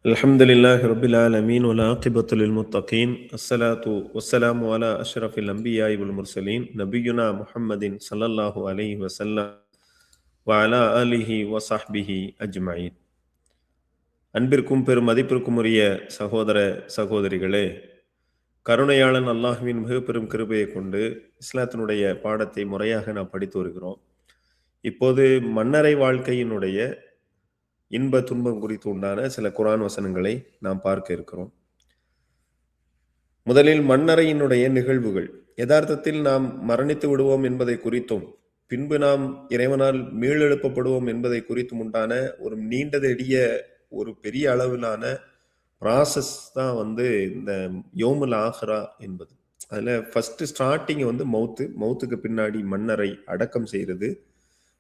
الحمد لله رب العالمين والعاقبة للمتقين الصلاة والسلام على أشرف الأنبياء والمرسلين نبينا محمد صلى الله عليه وسلم وعلى آله وصحبه أجمعين. அன்பிற்கும் பெரும் மதிப்பிற்கும் உரிய சகோதர சகோதரிகளே, கருணையாளன் அல்லாஹ்வின் மிக பெரும் கிருபையை கொண்டு இஸ்லாத்தினுடைய பாடத்தை முறையாக நாம் படித்து வருகிறோம். இப்போது மன்னரை வாழ்க்கையினுடைய இன்ப துன்பம் குறித்து உண்டான சில குர்ஆன் வசனங்களை நாம் பார்க்க இருக்கிறோம். முதலில் மன்னரையினுடைய நிகழ்வுகள். யதார்த்தத்தில் நாம் மரணித்து விடுவோம் என்பதை குறித்தும் பின்பு நாம் இறைவனால் மீளெழுப்பப்படுவோம் என்பதை குறித்தும் உண்டான ஒரு நீண்ட நெடிய ஒரு பெரிய அளவிலான ப்ராசஸ் தான் இந்த யோமுல் ஆஹ்ரா என்பது. அதில் ஃபர்ஸ்ட் ஸ்டார்டிங் மௌத்துக்கு பின்னாடி மன்னரை அடக்கம் செய்கிறது,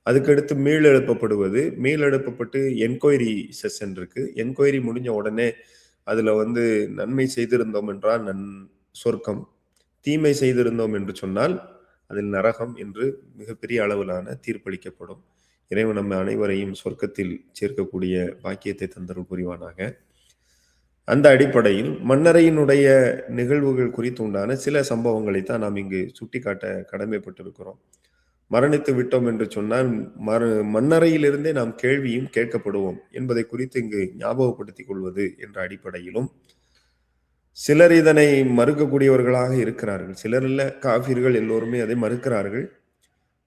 அதுக்கடுத்து மீளெழுப்பப்படுவது, மீளெழுப்பப்பட்டு என்கொயரி செஷன் இருக்கு. என்கொயரி முடிஞ்ச உடனே அதுல நன்மை செய்திருந்தோம் என்றால் சொர்க்கம், தீமை செய்திருந்தோம் என்று சொன்னால் அதில் நரகம் என்று மிகப்பெரிய அளவிலான தீர்ப்பளிக்கப்படும். இறைவன் நம்ம அனைவரையும் சொர்க்கத்தில் சேர்க்கக்கூடிய பாக்கியத்தை தந்தருள் புரிவானாக. அந்த அடிப்படையில் மன்னரையினுடைய நிகழ்வுகள் குறித்து உண்டான சில சம்பவங்களை தான் நாம் இங்கு சுட்டிக்காட்ட கடமைப்பட்டிருக்கிறோம். மரணித்து விட்டோம் என்று சொன்னால் மன்னரையிலிருந்தே நாம் கேள்வியும் கேட்கப்படுவோம் என்பதை குறித்து இங்கு ஞாபகப்படுத்திக் கொள்வது என்ற அடிப்படையிலும், சிலர் இதனை மறுக்கக்கூடியவர்களாக இருக்கிறார்கள். சிலர் இல்ல, காஃபிர்கள் எல்லோருமே அதை மறுக்கிறார்கள்.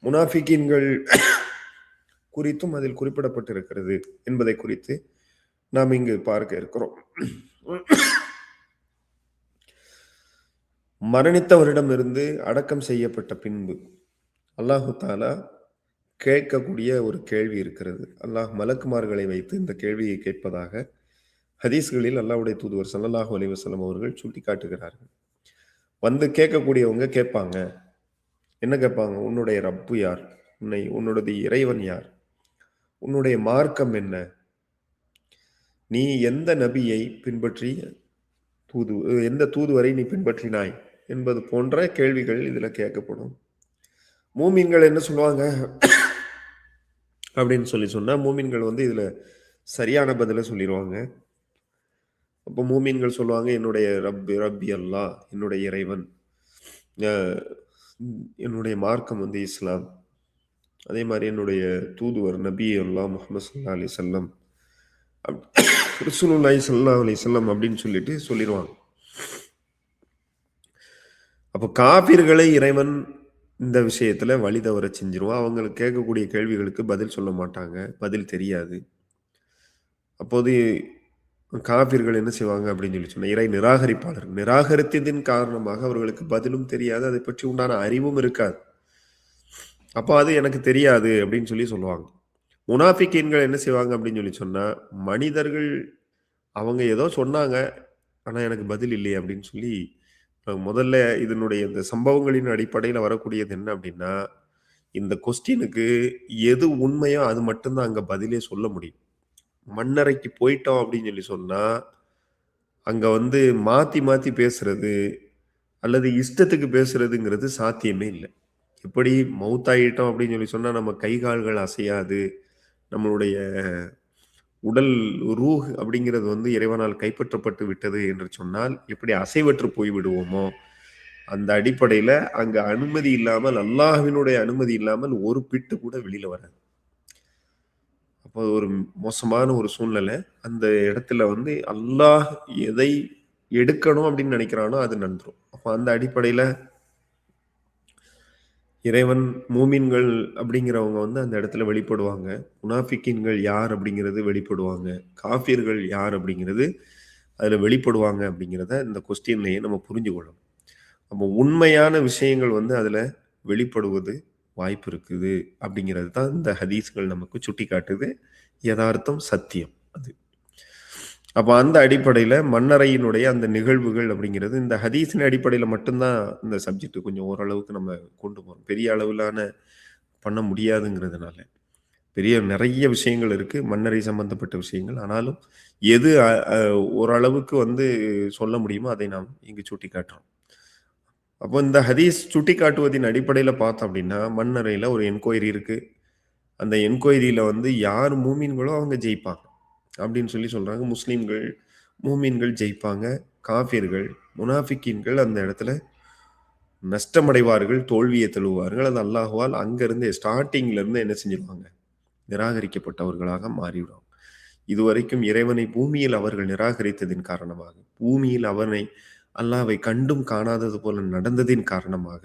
முனாஃபிகீன்கள் குறித்தும் அதில் குறிப்பிடப்பட்டிருக்கிறது என்பதை குறித்து நாம் இங்கு பார்க்க இருக்கிறோம். மரணித்தவரிடமிருந்து அடக்கம் செய்யப்பட்ட பின்பு அல்லாஹு தாலா கேட்கக்கூடிய ஒரு கேள்வி இருக்கிறது. அல்லாஹ் மலக்குமார்களை வைத்து இந்த கேள்வியை கேட்பதாக ஹதீஸ்களில் அல்லாஹ்வுடைய தூதுவர் ஸல்லல்லாஹு அலைஹி வஸல்லம் அவர்கள் சுட்டி காட்டுகிறார்கள். கேட்கக்கூடியவங்க கேட்பாங்க. என்ன கேட்பாங்க? உன்னுடைய ரப்பு யார்? உன்னுடைய இறைவன் யார்? உன்னுடைய மார்க்கம் என்ன? நீ எந்த நபியை பின்பற்றி எந்த தூதுவரை நீ பின்பற்றினாய் என்பது போன்ற கேள்விகள் இதுல கேட்கப்படும். மூமின்கள் என்ன சொல்லுவாங்க அப்படின்னு சொன்னா, மூமின்கள் இதுல சரியான பதில சொல்லிடுவாங்க. அப்போ மூமின்கள் சொல்லுவாங்க, என்னுடைய ரப்பி அல்லாஹ், என்னுடைய இறைவன், என்னுடைய மார்க்கம் இஸ்லாம், அதே மாதிரி என்னுடைய தூதுவர் நபி அல்லாஹ் முஹம்மது ஸல்லல்லாஹு அலைஹி வஸல்லம், ரசூலுல்லாஹி ஸல்லல்லாஹு அலைஹி வஸல்லம் அப்படின்னு சொல்லிட்டு சொல்லிடுவாங்க. அப்போ காபிர்களை இறைவன் இந்த விஷயத்துல வழி தவற செஞ்சிருவான். அவங்களுக்கு கேட்கக்கூடிய கேள்விகளுக்கு பதில் சொல்ல மாட்டாங்க, பதில் தெரியாது. அப்போது காபிர்கள் என்ன செய்வாங்க அப்படின்னு சொன்னா, இறை நிராகரிப்பாளர்கள் நிராகரித்ததின் காரணமாக அவர்களுக்கு பதிலும் தெரியாது, அதை பற்றி உண்டான அறிவும் இருக்காது. அப்போ அது எனக்கு தெரியாது அப்படின்னு சொல்லுவாங்க. முனாஃபிகீன்கள் என்ன செய்வாங்க அப்படின்னு சொன்னா, மனிதர்கள் அவங்க ஏதோ சொன்னாங்க, ஆனா எனக்கு பதில் இல்லையே அப்படின்னு முதல்ல இதனுடைய இந்த சம்பவங்களின் அடிப்படையில் வரக்கூடியது என்ன அப்படின்னா, இந்த கொஸ்டினுக்கு எது உண்மையோ அது மட்டும்தான் அங்க பதிலே சொல்ல முடியும். மன்னரைக்கு போயிட்டோம் அப்படின்னு சொன்னா, அங்க மாத்தி மாத்தி பேசுறது அல்லது இஷ்டத்துக்கு பேசுறதுங்கிறது சாத்தியமே இல்லை. எப்படி மௌத்தாயிட்டோம் அப்படின்னு சொன்னா நம்ம கை கால்கள் அசையாது, நம்மளுடைய உடல் ரூஹ் அப்படிங்கிறது இறைவனால் கைப்பற்றப்பட்டு விட்டது என்று சொன்னால் எப்படி அசைவற்று போய் விடுவோமோ, அந்த அடிப்படையில அங்க அனுமதி இல்லாமல், அல்லாஹ்வினுடைய அனுமதி இல்லாமல் ஒரு பிட்டு கூட வெளியில வராது. அப்போ ஒரு மோசமான ஒரு சூழ்நிலை. அந்த இடத்துல அல்லாஹ் எதை எடுக்கணும் அப்படின்னு நினைக்கிறானோ அது நடந்துரும். அப்போ அந்த அடிப்படையில இறைவன் மூமின்கள் அப்படிங்கிறவங்க அந்த இடத்துல வெளிப்படுவாங்க. முனாஃபிகீன்கள் யார் அப்படிங்கிறது வெளிப்படுவாங்க. காஃபிர்கள் யார் அப்படிங்கிறது அதுல வெளிப்படுவாங்க அப்படிங்கிறத இந்த கொஸ்டின்லயே நம்ம புரிஞ்சுக்கொள்ளணும். அப்போ உண்மையான விஷயங்கள் அதுல வெளிப்படுவது வாய்ப்பு இருக்குது அப்படிங்கிறது தான் இந்த ஹதீஸ்கள் நமக்கு சுட்டி காட்டுது. யதார்த்தம், சத்தியம் அது. அப்போ அந்த அடிப்படையில மன்னரையினுடைய அந்த நிகழ்வுகள் அப்படிங்கிறது இந்த ஹதீஸின் அடிப்படையில மட்டும்தான் இந்த சப்ஜெக்ட் கொஞ்சம் ஓரளவுக்கு நம்ம கொண்டு போறோம். பெரிய அளவிலான பண்ண முடியாதுங்கிறதுனால நிறைய விஷயங்கள் இருக்கு, மன்னரை சம்பந்தப்பட்ட விஷயங்கள். ஆனாலும் எது ஓரளவுக்கு சொல்ல முடியுமோ அதை நாம் இங்கு சுட்டி காட்டுறோம். அப்போ இந்த ஹதீஸ் சுட்டி காட்டுவதின் அடிப்படையில பார்த்தோம் அப்படின்னா, மன்னரையில ஒரு என்கொயரி இருக்கு. அந்த என்கொயரியில யார் மூமின்களோ அவங்க ஜெயிப்பாங்க. அப்படின்னு சொல்லி சொல்றாங்க. முஸ்லிம்கள், மூமின்கள் ஜெயிப்பாங்க. காஃபிர்கள், முனாஃபிக்கீன்கள் அந்த இடத்துல நஷ்டமடைவார்கள், தோல்வியை தழுவுவார்கள். அது அல்லாஹ்வால் அங்கிருந்து ஸ்டார்ட்டிங்ல இருந்து என்ன செஞ்சிருவாங்க? நிராகரிக்கப்பட்டவர்களாக மாறிவிடுவாங்க. இதுவரைக்கும் இறைவனை பூமியில் அவர்கள் நிராகரித்ததின் காரணமாக, பூமியில் அவனை அல்லாஹ்வை கண்டும் காணாதது போல நடந்ததின் காரணமாக,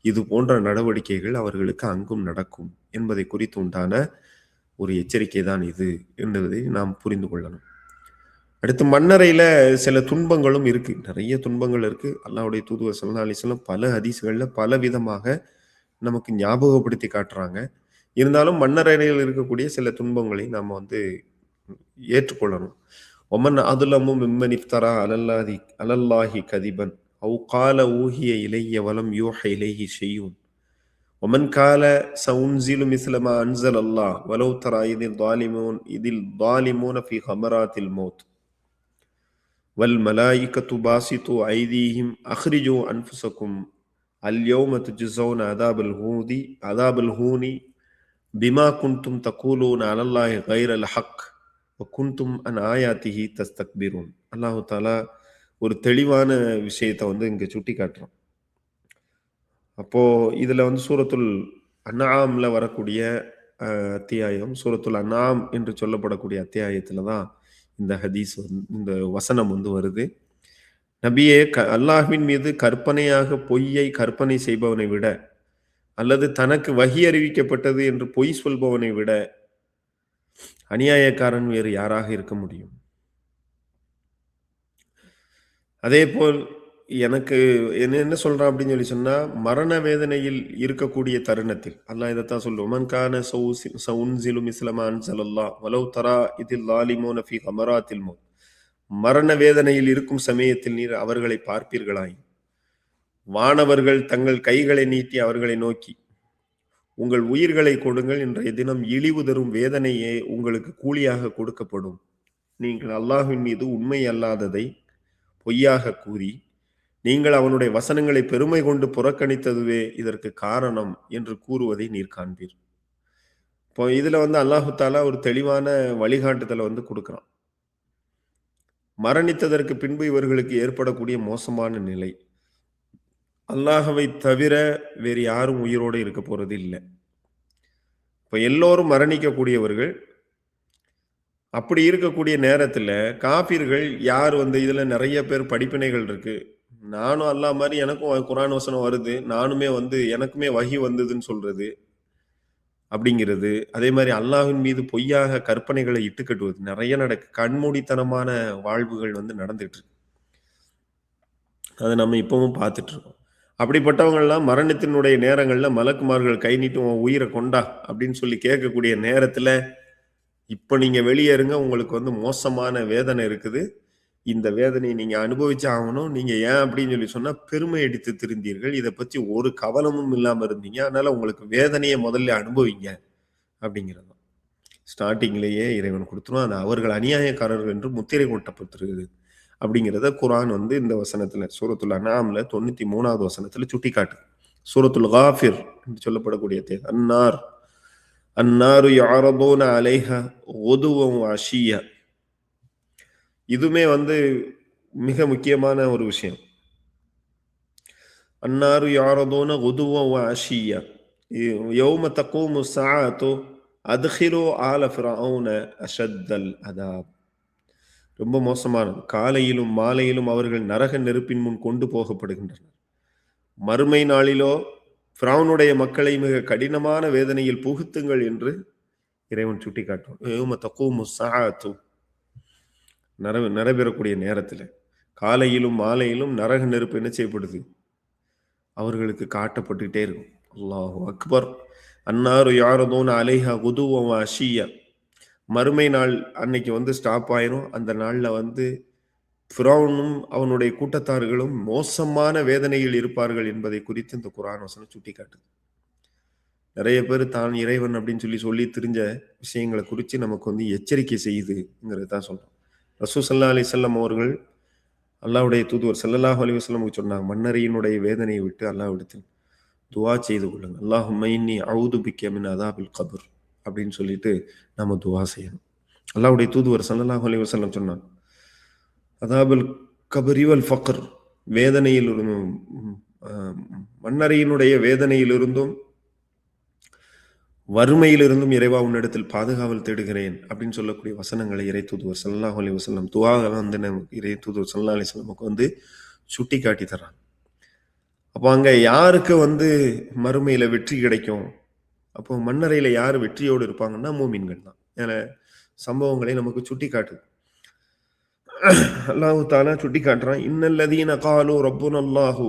இது போன்ற நடவடிக்கைகள் அவர்களுக்கு அங்கும் நடக்கும் என்பதை குறித்து உண்டான ஒரு எச்சரிக்கை தான் இது என்பதை நாம் புரிந்து கொள்ளணும். அடுத்து மண்ணறையில சில துன்பங்களும் இருக்கு. நிறைய துன்பங்கள் இருக்கு. அல்லாஹ்வுடைய தூதுவர் ஸல்லல்லாஹு அலைஹி வஸல்லம் பல ஹதீஸ்கள்ல பல விதமாக நமக்கு ஞாபகப்படுத்தி காட்டுறாங்க. இருந்தாலும் மண்ணறையில் இருக்கக்கூடிய சில துன்பங்களை நாம வந்து ஏற்றுக்கொள்ளணும். ஒமன் அதுலமு மிம்மன் இஃப்தரா அலல்லாஹி கதிபன் அவு கால ஊஹிய இலைய வலம் யூஹ இலைஹி ஷையுன் ஒமன் கால சவுன்சிலு மிஸ்லமா அன்சல் அல்லாஹ் வலவு தரா இதில் தாலிமூன ஃபி ஹமராத்தில் மௌத் வல் மலாயிகத்து பாசித்து ஐதீஹிம் அஹ்ரிஜு அன்ஃபுசக்கும் அல்யௌம துஜ்ஸௌன அதாபல் ஹூனி பிமா குன்தும் தகூலூன அலல்லாஹி கைரல் ஹக் குன்தும் அன் ஆயாத்திஹி தஸ்தக்பிரூன். அல்லாஹு தாலா ஒரு தெளிவான விஷயத்தை வந்து இங்க சுட்டி காட்டுறோம். அப்போ இதுல வந்து சூரத்துல் அன்ஆம்ல வரக்கூடிய அத்தியாயம், சூரத்துல் அன்ஆம் என்று சொல்லப்படக்கூடிய அத்தியாயத்துல தான் இந்த ஹதீஸ் இந்த வசனம் வந்து வருது. நபியே, அல்லாஹ்வின் மீது கற்பனையாக பொய்யை கற்பனை செய்பவனை விட, அல்லது தனக்கு வஹி அறிவிக்கப்பட்டது என்று பொய் சொல்பவனை விட அநியாயக்காரன் வேறு யாராக இருக்க முடியும்? அதே போல் எனக்கு என்ன சொல்றான் அப்படின்னு சொல்லி சொன்னா, மரண வேதனையில் இருக்கக்கூடிய தருணத்தில் அல்லாஹ் இதைத்தான் சொல்லுவோம். மன் கான சவுன்சிலு மிஸ்லமா அன்ஸலல்லாஹ் வலவ் தரா இதில் லாலிமூன ஃபீ கமராத்தில் மௌத். மரண வேதனையில் இருக்கும் சமயத்தில் நீர் அவர்களை பார்ப்பீர்களாய், வானவர்கள் தங்கள் கைகளை நீட்டி அவர்களை நோக்கி, உங்கள் உயிர்களை கொடுங்கள், இன்றைய தினம் இழிவு தரும் வேதனையே உங்களுக்கு கூலியாக கொடுக்கப்படும். நீங்கள் அல்லாஹ்வின் மீது உண்மை அல்லாததை பொய்யாக கூறி நீங்கள் அவனுடைய வசனங்களை பெருமை கொண்டு புறக்கணித்ததுவே இதற்கு காரணம் என்று கூறுவதை நீர் காண்பீர். இப்போ இதுல வந்து அல்லாஹு தாலா ஒரு தெளிவான வழிகாட்டுதலை வந்து கொடுக்கிறான். மரணித்ததற்கு பின்பு இவர்களுக்கு ஏற்படக்கூடிய மோசமான நிலை, அல்லாஹ்வை தவிர வேறு யாரும் உயிரோடு இருக்க போறது இல்லை. இப்ப எல்லோரும் மரணிக்கக்கூடியவர்கள். அப்படி இருக்கக்கூடிய நேரத்துல காஃபிர்கள் யார் வந்து இதுல நிறைய பேர் படிப்பினைகள் இருக்கு. நானும் அல்லாஹ் மாதிரி எனக்கும் குர்ஆன் வசனம் வருது, நானுமே வந்து எனக்குமே வஹி வந்ததுன்னு சொல்றது அப்படிங்கிறது. அதே மாதிரி அல்லாஹ்வின் மீது பொய்யாக கற்பனைகளை இட்டுக்கட்டுவது நிறைய நடக்கு. கண்மூடித்தனமான வாழ்வுகள் வந்து நடந்துட்டு இருக்கு. அதை நம்ம இப்பவும் பார்த்துட்டு இருக்கோம். அப்படிப்பட்டவங்கள்லாம் மரணத்தினுடைய நேரங்கள்ல மலக்குமார்கள் கை நீட்டி உன் உயிரை கொண்டா அப்படின்னு சொல்லி கேட்கக்கூடிய நேரத்துல, இப்ப நீங்க வெளியேறுங்க, உங்களுக்கு வந்து மோசமான வேதனை இருக்குது, இந்த வேதனையை நீங்க அனுபவிச்சு ஆகணும். நீங்க ஏன் அப்படின்னு சொல்லி சொன்னா, பெருமை அடித்து திரிந்தீர்கள், இதை பற்றி ஒரு கவனமும் இல்லாம இருந்தீங்க, அதனால உங்களுக்கு வேதனையை முதல்ல அனுபவிங்க அப்படிங்கிறது ஸ்டார்டிங்லேயே இறைவன் கொடுத்துரும். அது அவர்கள் அநியாயக்காரர்கள் என்று முத்திரை கொட்டப்பட்டிருக்குது அப்படிங்கிறத குர்ஆன் வந்து இந்த வசனத்துல சூரத்துல் அன்ஆம்ல 93வது வசனத்துல சுட்டி காட்டு. சூரத்துல் காஃபிர் என்று சொல்லப்படக்கூடிய அன்னார் அன்னாரு யாரதூன அலைஹா குதுவன் வ அஷிய்யா. இதுமே வந்து மிக முக்கியமான ஒரு விஷயம். அன்னாரு யாரதூன குதுவன் வ அஷிய்யா யௌம தகூமு ஸாஅத்து அத்கிலு ஆல ஃபிரௌன அஷத்தல் அதாப். ரொம்ப மோசமானது. காலையிலும் மாலையிலும் அவர்கள் நரக நெருப்பின் முன் கொண்டு போகப்படுகின்றனர். மறுமை நாளிலோ ஃபிரௌனுடைய மக்களை மிக கடினமான வேதனையில் புகுத்துங்கள் என்று இறைவன் சுட்டி காட்டுவான். நடைபெறக்கூடிய நேரத்தில் காலையிலும் மாலையிலும் நரக நெருப்பு என்ன செய்யப்படுது? அவர்களுக்கு காட்டப்பட்டுக்கிட்டே இருக்கும். அல்லாஹு அக்பர். அன்னாரு யாரதூன அலைஹா குதுவன் வ அஷிய்யா. மறுமை நாள் அன்னைக்கு வந்து ஸ்டாப் ஆயிரும். அந்த நாள்ல வந்து ஃபிரௌனும் அவனுடைய கூட்டத்தார்களும் மோசமான வேதனையில் இருப்பார்கள் என்பதை குறித்து இந்த குர்ஆன் வசனம் சுட்டி காட்டுது. நிறைய பேர் தான் இறைவன் அப்படின்னு சொல்லி தெரிஞ்ச விஷயங்களை குறித்து நமக்கு வந்து எச்சரிக்கை செய்யுதுங்கிறது தான் சொல்றோம். ரசூல் ஸல்லல்லாஹு அலைஹி வஸல்லம் அவர்கள் அல்லாஹ்வுடைய தூதுவர் ஸல்லல்லாஹு அலைஹி வஸல்லம் சொன்னாங்க, மன்னரையினுடைய வேதனையை விட்டு அல்லாஹ்விடத்தில் துஆ செய்து கொள்ளுங்க. அல்லாஹும்ம இன்னி அஊது பிக்க மின் அதாபில் கபர் அப்படின்னு சொல்லிட்டு நம்ம துஆ செய்யணும். அல்லாஹ்வுடைய தூதுவர் ஸல்லல்லாஹு அலைஹி வஸல்லம் சொன்னாங்க. அதாபுல் கபரி வல் ஃபக்ர், வேதனையிலிருந்தும் அ மண்ணறையினுடைய வேதனையிலிருந்தும், வறுமையிலிருந்தும் இறைவா உன்னிடத்தில் பாதுகாவல் தேடுகிறேன் அப்படின்னு சொல்லக்கூடிய வசனங்களை இறை தூதுவர் ஸல்லல்லாஹு அலைஹி வஸல்லம் துஆவ வந்து நமக்கு இறை தூதுவர் ஸல்லல்லாஹு அலைஹி வஸல்லம் நமக்கு வந்து சுட்டிக்காட்டி தர்றாங்க. அப்போ அங்க யாருக்கு வந்து மறுமையில வெற்றி கிடைக்கும்? அப்போ மண்ணறையில யார் வெற்றியோடு இருப்பாங்கன்னா, மூமின்கள் தான். ஏன்னா சம்பவங்களை நமக்கு சுட்டிக்காட்டுது. அல்லாஹ் தஆலா சுட்டிக்காட்டுறான். இன்னல்லதீன காலு ரப்புனல்லாஹு,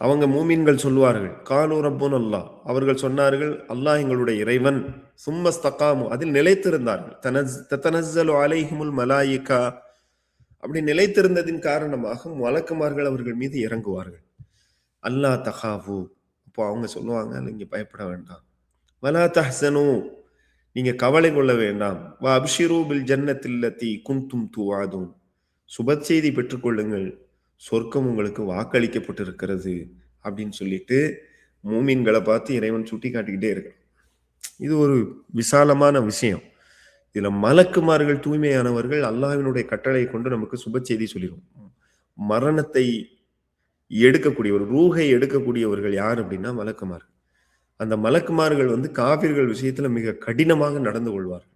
அவங்க மூமின்கள் சொல்லுவார்கள். காலு ரப்புனல்லாஹ், அவர்கள் சொன்னார்கள் அல்லாஹ் எங்களுடைய இறைவன். சும்மஸ்தகாமு, அதில் நிலைத்திருந்தார்கள். தத்தனஸ்ஸலு அலைஹிமுல் மலாயிகா, அப்படி நிலைத்திருந்ததின் காரணமாக மலக்குமார்கள் அவர்கள் மீது இறங்குவார்கள். அல்லா தகாஃபு, அப்போ அவங்க சொல்லுவாங்க நீங்க பயப்பட வேண்டாம். வலா தஹ்சனு, நீங்க கவலை கொள்ள வேண்டாம். வ அப்ஷிரு பில் ஜன்னத்தில்லதி குன்தும் துஆதுன், சுப செய்தி பெற்றுக்கொள்ளுங்கள், சொர்க்கம் உங்களுக்கு வாக்களிக்கப்பட்டிருக்கிறது அப்படின்னு சொல்லிட்டு மூமின்களை பார்த்து இறைவன் சுட்டி காட்டிக்கிட்டே இருக்கான். இது ஒரு விசாலமான விஷயம். இதுல மலக்குமார்கள் தூய்மையானவர்கள், அல்லாஹ்வினுடைய கட்டளை கொண்டு நமக்கு சுப செய்தி சொல்லிடும். மரணத்தை எடுக்கக்கூடியவர், ரூஹை எடுக்கக்கூடியவர்கள் யார் அப்படின்னா மலக்குமார்கள். அந்த மலக்குமார்கள் வந்து காபிர்கள் விஷயத்துல மிக கடினமாக நடந்து கொள்வார்கள்.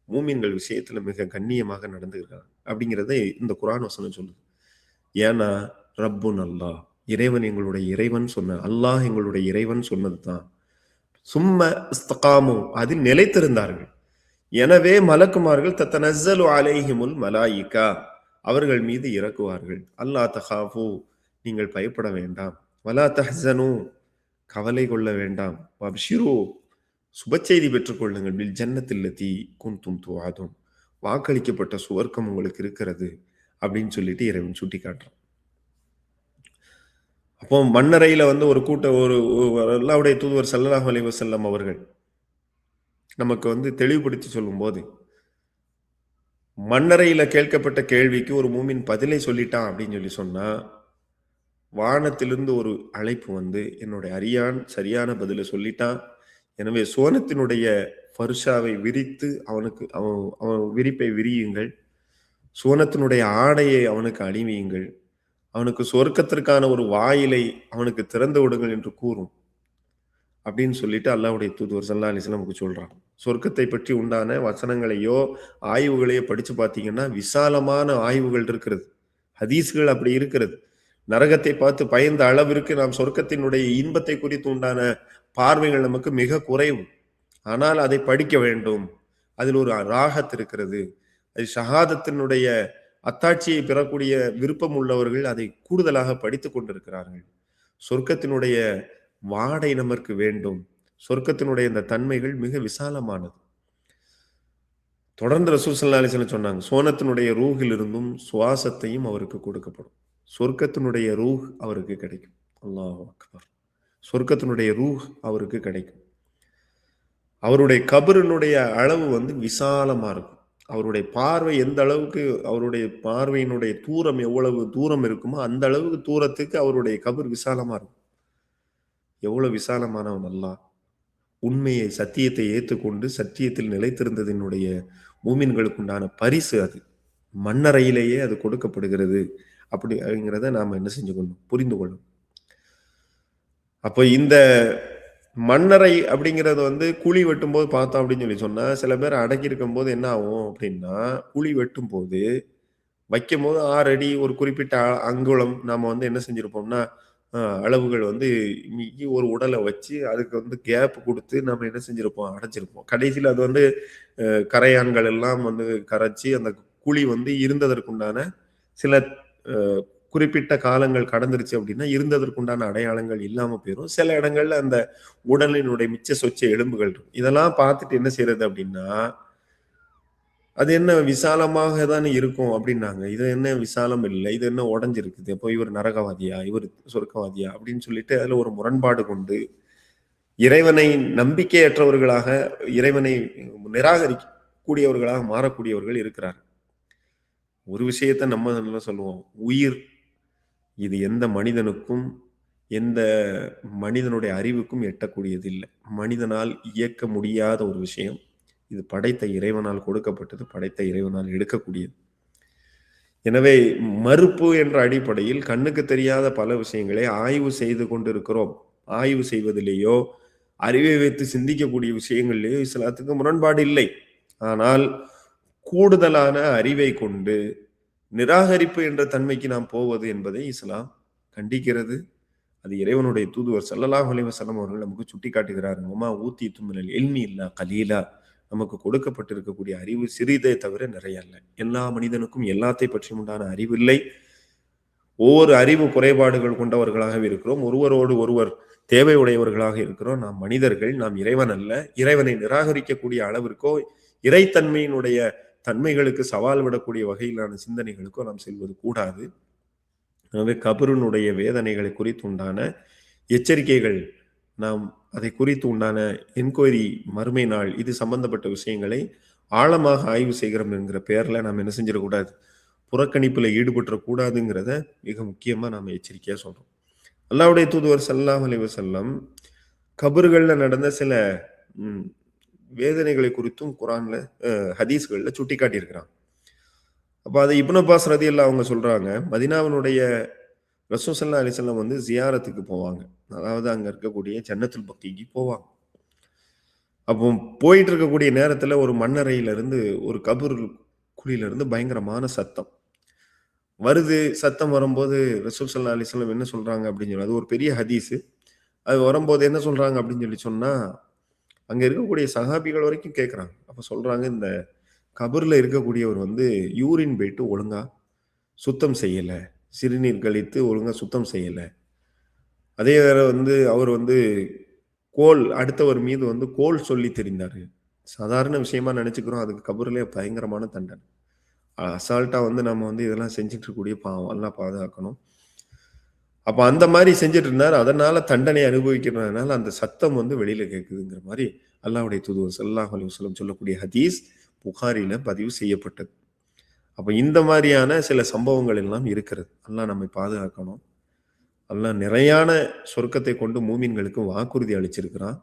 மூமின்கள் விஷயத்துல மிக கண்ணியமாக நடந்துகிறார் அப்படிங்கிறத இந்த குர்ஆன் வசனம் சொல்லுது. ஏன்னா ரப்புன் அல்லாஹ், இறைவன் எங்களுடைய இறைவன் சொன்ன, அல்லாஹ் எங்களுடைய இறைவன் சொன்னது தான். சும்ம இஸ்தகாமு, அதில் நிலைத்திருந்தார்கள். எனவே மலக்குமார்கள் தத்தனஸ்ஸலு அலைஹிமுல் மலாயிகா, அவர்கள் மீது இறக்குவார்கள். அல்லா தகாஃபு, நீங்கள் பயப்பட வேண்டாம். வலா தஹ்சனு, கவலை கொள்ள வேண்டாம். வப்ஷிரு, சுபச்செய்தி பெற்றுக்கொள்ளுங்கள். பில் ஜன்னத்தில்லதி குன்தும் துஆதுன், வாக்களிக்கப்பட்ட சுவர்க்கம் உங்களுக்கு இருக்கிறது அப்படின்னு சொல்லிட்டு இறைவன் சுட்டி காட்டுறான். அப்போ மண்ணறையில வந்து ஒரு அல்லாஹ்வுடைய தூதுவர் ஸல்லல்லாஹு அலைஹி வஸல்லம் அவர்கள் நமக்கு வந்து தெளிவுபடுத்தி சொல்லும்போது, மண்ணறையில கேட்கப்பட்ட கேள்விக்கு ஒரு மூமின் பதிலை சொல்லிட்டான் அப்படின்னு சொல்லி சொன்னா, வானத்திலிருந்து ஒரு அழைப்பு வந்து என்னுடைய அரியான் சரியான பதிலை சொல்லிட்டான். எனவே சோனத்தினுடைய ஃபர்ஷாவை விரித்து அவனுக்கு அவன் அவன் விரிப்பை விரியுங்கள். சோனத்தினுடைய ஆடையை அவனுக்கு அணிவியுங்கள். அவனுக்கு சொர்க்கத்திற்கான ஒரு வாயிலை அவனுக்கு திறந்து விடுங்கள் என்று கூறும் அப்படின்னு சொல்லிட்டு அல்லாஹ்வுடைய தூதுவர் ஸல்லல்லாஹு அலைஹி வஸல்லம் நமக்கு சொல்றான். சொர்க்கத்தை பற்றி உண்டான வசனங்களையோ ஆய்வுகளையோ படிச்சு பார்த்தீங்கன்னா விசாலமான ஆய்வுகள் இருக்கிறது. ஹதீஸ்கள் அப்படி இருக்கிறது. நரகத்தை பார்த்து பயந்த அளவிற்கு நாம் சொர்க்கத்தினுடைய இன்பத்தை குறித்து உண்டான பார்வைகள் நமக்கு மிக குறைவு. ஆனால் அதை படிக்க வேண்டும். அதில் ஒரு ராகத் இருக்கிறது. அது ஷஹாதத்தினுடைய அத்தாட்சியை பெறக்கூடிய விருப்பம் உள்ளவர்கள் அதை கூடுதலாக படித்துக் கொண்டிருக்கிறார்கள். சொர்க்கத்தினுடைய வாடை நமக்கு வேண்டும். சொர்க்கத்தினுடைய இந்த தன்மைகள் மிக விசாலமானது. தொடர்ந்து ரசூல் ஸல்லல்லாஹு அலைஹி வஸல்லம் சொன்னாங்க, சோனத்தினுடைய ரூஹில் இருந்தும் சுவாசத்தையும் அவருக்கு கொடுக்கப்படும். சொர்க்கத்தினுடைய ரூஹ் அவருக்கு கிடைக்கும். அல்லாஹ் அக்பர். சொர்க்கத்தினுடைய ரூஹ் அவருக்கு கிடைக்கும். அவருடைய கபரினுடைய அளவு வந்து விசாலமா இருக்கும். அவருடைய பார்வை எந்த அளவுக்கு, அவருடைய பார்வையினுடைய தூரம் எவ்வளவு தூரம் இருக்குமோ அந்த அளவுக்கு தூரத்துக்கு அவருடைய கபர் விசாலமா இருக்கும். எவ்வளவு விசாலமானவன் அல்லாஹ். உண்மையை, சத்தியத்தை ஏற்றுக்கொண்டு சத்தியத்தில் நிலைத்திருந்ததினுடைய மூமின்களுக்கு உண்டான பரிசு அது. மண்ணறையிலேயே அது கொடுக்கப்படுகிறது. அப்படிங்கிறத நாம என்ன செஞ்சுக்கணும், புரிந்து கொள்ளணும். அப்போ இந்த மண்ணறை அப்படிங்கிறது வந்து குழி வெட்டும்போது பார்த்தோம் அப்படின்னு சொல்லி சொன்னா, சில பேர் அடக்கி இருக்கும்போது என்ன ஆகும் அப்படின்னா, குழி வெட்டும்போது வைக்கும்போது 6 அடி ஒரு குறிப்பிட்ட அங்குலம் நாம வந்து என்ன செஞ்சிருப்போம்னா, அளவுகள் வந்து ஒரு உடல வச்சு அதுக்கு வந்து கேப் குடுத்து நம்ம என்ன செஞ்சிருப்போம், அடைச்சிருப்போம். கடைசியில அது வந்து கரையான்கள் எல்லாம் வந்து கரைச்சு அந்த குழி வந்து இருந்ததற்குண்டான சில அ குறிப்பிட்ட காலங்கள் கடந்துருச்சு அப்படின்னா, இருந்ததற்குண்டான அடையாளங்கள் இல்லாம போயிரும். சில இடங்கள்ல அந்த உடலினுடைய மிச்ச சொச்ச எலும்புகள் இருக்கும். இதெல்லாம் பார்த்துட்டு என்ன செய்றது அப்படின்னா, அது என்ன விசாலமாக தானே இருக்கும் அப்படின்னாங்க. இது என்ன விசாலம் இல்லை. இது என்ன உடைஞ்சிருக்குது. அப்போ இவர் நரகவாதியா? இவர் சொர்க்கவாதியா? அப்படின்னு சொல்லிட்டு அதுல ஒரு முரண்பாடு கொண்டு, இறைவனை நம்பிக்கையற்றவர்களாக, இறைவனை நிராகரிக்கக்கூடியவர்களாக மாறக்கூடியவர்கள் இருக்கிறார்கள். ஒரு விஷயத்த நம்ம நல்லா சொல்லுவோம். உயிர், இது எந்த மனிதனுக்கும் எந்த மனிதனுடைய அறிவுக்கும் எட்டக்கூடியது இல்ல. மனிதனால் இயக்க முடியாத ஒரு விஷயம். இது படைத்த இறைவனால் கொடுக்கப்பட்டது. படைத்த இறைவனால் எடுக்கக்கூடியது. எனவே மறுப்பு என்ற அடிப்படையில் கண்ணுக்கு தெரியாத பல விஷயங்களை ஆய்வு செய்து கொண்டிருக்கிறோம். ஆய்வு செய்வதிலேயோ, அறிவை வைத்து சிந்திக்கக்கூடிய விஷயங்களிலேயோ இஸ்லாத்துக்கு முரண்பாடு இல்லை. ஆனால் கூடுதலான அறிவை கொண்டு நிராகரிப்பு என்ற தன்மைக்கு நாம் போவது என்பதை இஸ்லாம் கண்டிக்கிறது. அது இறைவனுடைய தூதுவர் ஸல்லல்லாஹு அலைஹி வஸல்லம் அவர்கள் நமக்கு சுட்டிக்காட்டுகிறார். வமா ஊத்தீத்தும் மினல் இல்மி இல்லா கலீலா. நமக்கு கொடுக்கப்பட்டிருக்கக்கூடிய அறிவு சிறிதே தவிர நிறைய அல்ல. எல்லா மனிதனுக்கும் எல்லாத்தை பற்றியும் உண்டான அறிவு இல்லை. ஒவ்வொரு அறிவு குறைபாடுகள் கொண்டவர்களாகவே இருக்கிறோம். ஒருவரோடு ஒருவர் தேவை உடையவர்களாக இருக்கிறோம். நாம் மனிதர்கள், நாம் இறைவன் அல்ல. இறைவனை நிராகரிக்கக்கூடிய அளவிற்கோ, இறைத்தன்மையினுடைய தன்மைகளுக்கு சவால் விடக்கூடிய வகையிலான சிந்தனைகளுக்கோ நாம் செல்வது கூடாது. எனவே கபருனுடைய வேதனைகளை குறித்து உண்டான எச்சரிக்கைகள், நாம் அதை குறித்து உண்டான என்கொயரி, மறுமை நாள், இது சம்பந்தப்பட்ட விஷயங்களை ஆழமாக ஆய்வு செய்கிறோம் என்கிற பெயர்ல நாம் என்ன செஞ்சிடக்கூடாது, புறக்கணிப்புல ஈடுபட்டுறக்கூடாதுங்கிறத மிக முக்கியமா நாம எச்சரிக்கையா சொல்றோம். அல்லாஹ்வுடைய தூதுவர் ஸல்லல்லாஹு அலைஹி வஸல்லம் கபறுகள்ல நடந்த சில வேதனைகளை குறித்தும் குர்ஆன்ல ஹதீஸ்கள்ல சுட்டிக்காட்டியிருக்கிறாங்க. அப்ப அது இப்னு அப்பாஸ் ரலியல்லாஹு அவங்க சொல்றாங்க, மதீனாவினுடைய ரசூல் ஸல்லல்லாஹு அலைஹி வஸல்லம் வந்து ஜியாரத்துக்கு போவாங்க. அதாவது அங்க இருக்கக்கூடிய ஜன்னத்துல் பக்கீக்கு போவாங்க. அப்போ போயிட்டு இருக்கக்கூடிய நேரத்துல ஒரு மண்ணறையில இருந்து, ஒரு கபர் குழியில இருந்து பயங்கரமான சத்தம் வருது. சத்தம் வரும்போது ரசூல் ஸல்லல்லாஹு அலைஹி வஸல்லம் என்ன சொல்றாங்க அப்படின்னு சொல்லி, அது ஒரு பெரிய ஹதீஸு. அது வரும்போது என்ன சொல்றாங்க அப்படின்னு சொல்லி சொன்னா, அங்க இருக்கக்கூடிய சஹாபிகள் வரைக்கும் கேட்குறாங்க. அப்ப சொல்றாங்க, இந்த கபர்ல இருக்கக்கூடியவர் வந்து யூரின் போயிட்டு ஒழுங்கா சுத்தம் செய்யல. சிறுநீர் கழித்து ஒழுங்கா சுத்தம் செய்யல. அதே வேற வந்து அவர் வந்து அடுத்தவர் மீது வந்து கோல் சொல்லி திரிந்தாரு. சாதாரண விஷயமா நினைச்சுக்கிறோம். அதுக்கு கபர்லயே பயங்கரமான தண்டனை. அசால்ட்டா வந்து நம்ம வந்து இதெல்லாம் செஞ்சுட்டு இருக்கக்கூடிய பாவம். அல்லாஹ் பாதுகாக்கணும். அப்ப அந்த மாரி செஞ்சுட்டு இருந்தாரு. அதனால தண்டனை அனுபவிக்கிறதுனால அந்த சத்தம் வந்து வெளியில கேட்குதுங்கிற மாரி அல்லாஹ்வுடைய தூதுவர் ஸல்லல்லாஹு அலைஹி வஸல்லம் சொல்லக்கூடிய ஹதீஸ் புகாரில பதிவு செய்யப்பட்டது. அப்ப இந்த மாரியான சில சம்பவங்கள் எல்லாம் இருக்கிறது. அல்லாஹ் நம்மை பாதுகாக்கணும். அல்லாஹ் நிறையான சொர்க்கத்தை கொண்டு மூமின்களுக்கு வாக்குறுதி அளிச்சிருக்கிறான்.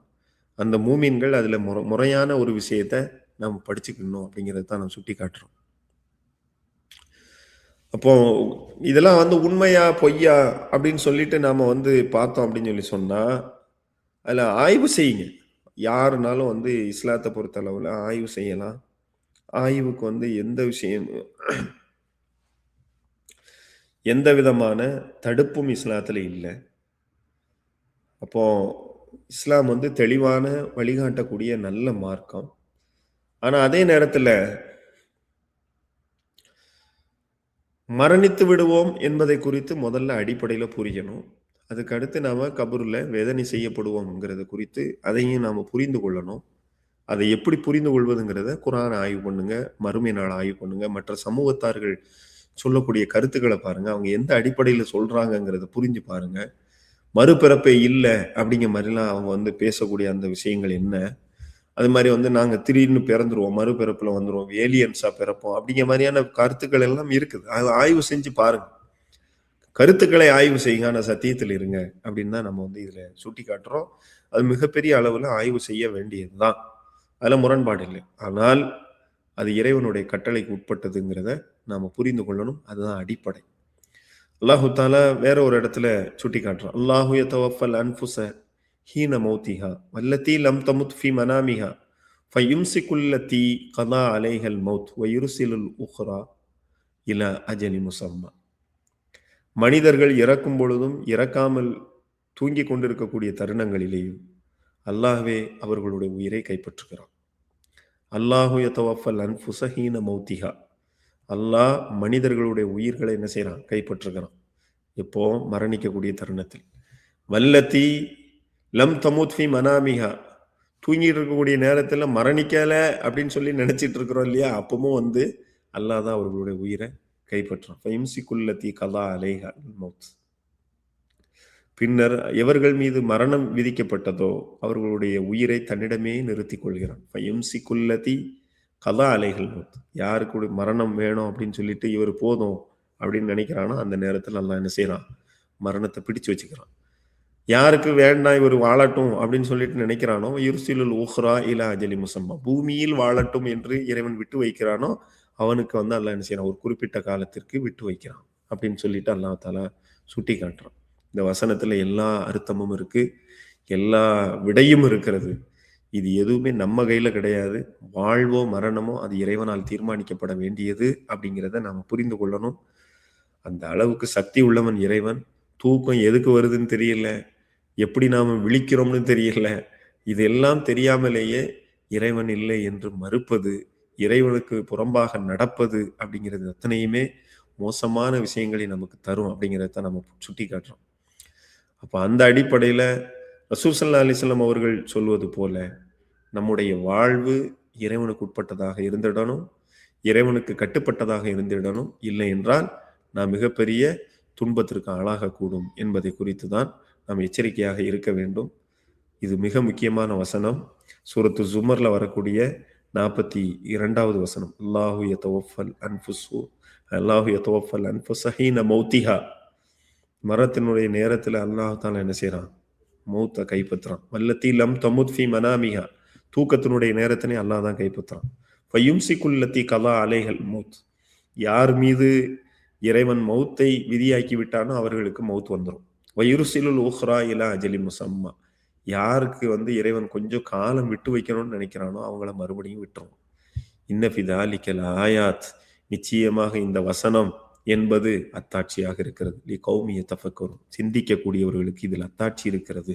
அந்த மூமின்கள் அதுல முறையான ஒரு விஷயத்த நாம் படிச்சுக்கணும் அப்படிங்கிறத தான் நான் சுட்டிக்காட்டுறோம். அப்போ இதெல்லாம் வந்து உண்மையா, பொய்யா அப்படின்னு சொல்லிட்டு நாம வந்து பார்த்தோம் அப்படின்னு சொல்லி சொன்னா, அதுல ஆய்வு செய்யுங்க. யாருனாலும் வந்து இஸ்லாத்த பொறுத்தளவுல ஆய்வு செய்யலாம். ஆய்வுக்கு வந்து எந்த விதமான தடுப்பும் இஸ்லாத்துல இல்ல. அப்போ இஸ்லாம் வந்து தெளிவான வழிகாட்டக்கூடிய நல்ல மார்க்கம். ஆனா அதே நேரத்துல மரணித்து விடுவோம் என்பதை குறித்து முதல்ல அடிப்படையில புரியணும். அதுக்கு அடுத்து நாம கபருல வேதனை செய்யப்படுவோம்ங்கிறது குறித்து அதையும் நாம புரிந்து கொள்ளணும். அதை எப்படி புரிந்து கொள்வதுங்கிறத குர்ஆன ஆய்வு பண்ணுங்க, மறுமை நாள் ஆய்வு பண்ணுங்க, மற்ற சமூகத்தார்கள் சொல்லக்கூடிய கருத்துக்கள பாருங்க. அவங்க எந்த அடிப்படையில சொல்றாங்கங்கிறத புரிஞ்சு பாருங்க. மறுபிறப்பே இல்ல அப்படிங்கிற மாரிலாம் அவங்க வந்து பேசக்கூடிய அந்த விஷயங்கள் என்ன? அது மாரி வந்து நாங்க திடீர்னு பிறந்துருவோம். மறுபிறப்புல வந்துருவோம். ஏலியன்ஸா பிறப்போம். அப்படிங்கிற மாரியான கருத்துக்கள் எல்லாம் இருக்குது. அத ஆய்வு செஞ்சு பாருங்க. கருத்துக்களை ஆய்வு செய்யுங்க. ஆனா சத்தியத்தில் இருங்க. அப்படின்னு தான் நம்ம வந்து இதுல சுட்டிக்காட்டுறோம். அது மிகப்பெரிய அளவுல ஆய்வு செய்ய வேண்டியது தான். அதுல முரண்பாடு இல்லை. ஆனால் அது இறைவனுடைய கட்டளைக்கு உட்பட்டதுங்கிறத நாம புரிந்து கொள்ளணும். அதுதான் அடிப்படை. அல்லாஹு தஆலா வேற ஒரு இடத்துல சுட்டிக்காட்டுறான். அல்லாஹு யதவஃபல் அன்ஃபுஸ ஹீன மௌத்திஹா வல்லதி லம் தமுத் ஃபீ மனாமிஹா ஃபயும்சிகுல்லதி கதா அலைஹல் மௌத் வயுர்சிலுல் உக்ரா இலா அஜலி முஸம்மா. மனிதர்கள் இறக்கும் பொழுதும் இறக்காமல் தூங்கிக் கொண்டிருக்கக்கூடிய தருணங்களிலேயும் அல்லாஹ்வே அவர்களுடைய உயிரை கைப்பற்றுகிறான். அல்லாஹு யதவஃபல் அன்ஃபுஸ ஹீன மௌத்திஹா. அல்லாஹ் மனிதர்களுடைய உயிர்களை என்ன செய்றான்? கைப்பற்றுகிறான். எப்போ? மரணிக்கக்கூடிய தருணத்தில். வல்லதி லம் தமுத் ஃபீ மனாமிஹா. தூங்கிட்டு இருக்கக்கூடிய நேரத்துல மரணிக்கல அப்படின்னு சொல்லி நினைச்சிட்டு இருக்கிறோம் இல்லையா? அப்பவும் வந்து அல்லாஹ் தான் அவர்களுடைய உயிரை கைப்பற்றுறான். ஃபயும்சிகுல்லதி கதா அலைஹா மௌத். பின்னர் எவர்கள் மீது மரணம் விதிக்கப்பட்டதோ அவர்களுடைய உயிரை தன்னிடமே நிறுத்திக் கொள்கிறான். ஃபயும்சிகுல்லதி கதா அலைஹல் மௌத். யாருக்கு மரணம் வேணும் அப்படின்னு சொல்லிட்டு இவர் போதும் அப்படின்னு நினைக்கிறானோ அந்த நேரத்தில் அல்லாஹ் என்ன செய்யறான்? மரணத்தை பிடிச்சு வச்சுக்கிறான். யாருக்கு வேண்டாம் இவர் வாழட்டும் அப்படின்னு சொல்லிட்டு நினைக்கிறானோ, யுர்சிலுல் உஹ்ரா இலா அஜலி முஸம்மா, பூமியில் வாழட்டும் என்று இறைவன் விட்டு வைக்கிறானோ, அவனுக்கு வந்து அல்லாஹ் என்ன செய்றான், ஒரு குறிப்பிட்ட காலத்திற்கு விட்டு வைக்கிறான். அப்படின்னு சொல்லிட்டு அல்லாஹ் தஆலா சுட்டிக்காட்டுறான். இந்த வசனத்துல எல்லா அர்த்தமும் இருக்கு. எல்லா விடையும் இருக்கிறது. இது எதுவுமே நம்ம கையில கிடையாது. வாழ்வோ, மரணமோ அது இறைவனால் தீர்மானிக்கப்பட வேண்டியது அப்படிங்கிறத நாம புரிந்து கொள்ளணும். அந்த அளவுக்கு சக்தி உள்ளவன் இறைவன். தூக்கம் எதுக்கு வருதுன்னு தெரியல. எப்படி நாம விழிக்கிறோம்னு தெரியல. இதெல்லாம் தெரியாமலேயே இறைவன் இல்லை என்று மறுப்பது, இறைவனுக்கு புறம்பாக நடப்பது அப்படிங்கிறது அத்தனையுமே மோசமான விஷயங்களை நமக்கு தரும் அப்படிங்கிறத நம்ம சுட்டிக்காட்டுறோம். அப்ப அந்த அடிப்படையில ரசூல் ஸல்லல்லாஹு அலைஹி வஸல்லம் அவர்கள் சொல்வது போல, நம்முடைய வாழ்வு இறைவனுக்கு உட்பட்டதாக இருந்திடணும். இறைவனுக்கு கட்டுப்பட்டதாக இருந்திடணும். இல்லை என்றால், நாம் மிகப்பெரிய துன்பத்திற்கு ஆளாகக்கூடும் என்பதை குறித்து தான் நாம் எச்சரிக்கையாக இருக்க வேண்டும். இது மிக முக்கியமான வசனம். சூரத்து ஜுமர்ல வரக்கூடிய 42வது வசனம். அல்லாஹு யதவஃபல் அன்ஃபுஸ ஹீன மௌத்திஹா. மரணத்தினுடைய நேரத்துல அல்லாஹ் தஆலா என்ன செய்றான்? மௌத்த கைப்பற்றுறான். வல்லத்தி லம் தமுத் ஃபீ மனாமிஹா. தூக்கத்தினுடைய நேரத்தினை அல்லாஹ் தான் கைப்பற்றுறான். ஃபயும்சிகுல் லத்தி கலா அலைஹல் மௌத். யார் மீது இறைவன் மௌத்தை விதியாக்கி விட்டானோ அவர்களுக்கு மௌத் வந்துரும். வயுர்சிலுல் உஹ்ரா இலா அஜலி முஸம்மா. யாருக்கு வந்து இறைவன் கொஞ்சம் காலம் விட்டு வைக்கணும்னு நினைக்கிறானோ அவங்கள மறுபடியும் விட்டுரும். இன்ன ஃபி தாலிகல் ஆயாத். நிச்சயமாக இந்த வசனம் என்பது அத்தாட்சியாக இருக்கிறது. லி கௌமி யதஃபக்கரும். சிந்திக்கக்கூடியவர்களுக்கு இதில் அத்தாட்சி இருக்கிறது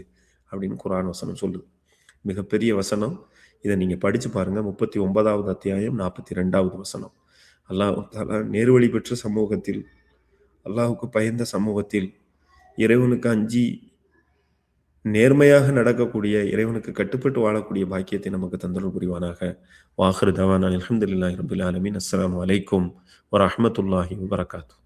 அப்படின்னு குர்ஆன் வசனம் சொல்லுது. மிகப்பெரிய வசனம். இதை நீங்க படிச்சு பாருங்க. 39வது அத்தியாயம் 42வது வசனம். அல்லாஹ் தஆலா நேர்வழி பெற்ற சமூகத்தில், அல்லாஹ்வுக்கு பயந்த சமூகத்தில், இறைவனுக்கு அஞ்சி நேர்மையாக நடக்கக்கூடிய, இறைவனுக்கு கட்டுப்பட்டு வாழக்கூடிய பாக்கியத்தை நமக்கு தந்தருள் புரிவானாக. வாஹிரு தவானா அல்ஹம்துலில்லாஹி ரப்பில் ஆலமீன். அஸ்ஸலாமு அலைக்கும் வரஹ்மத்துல்லாஹி வபரகாத்துஹு.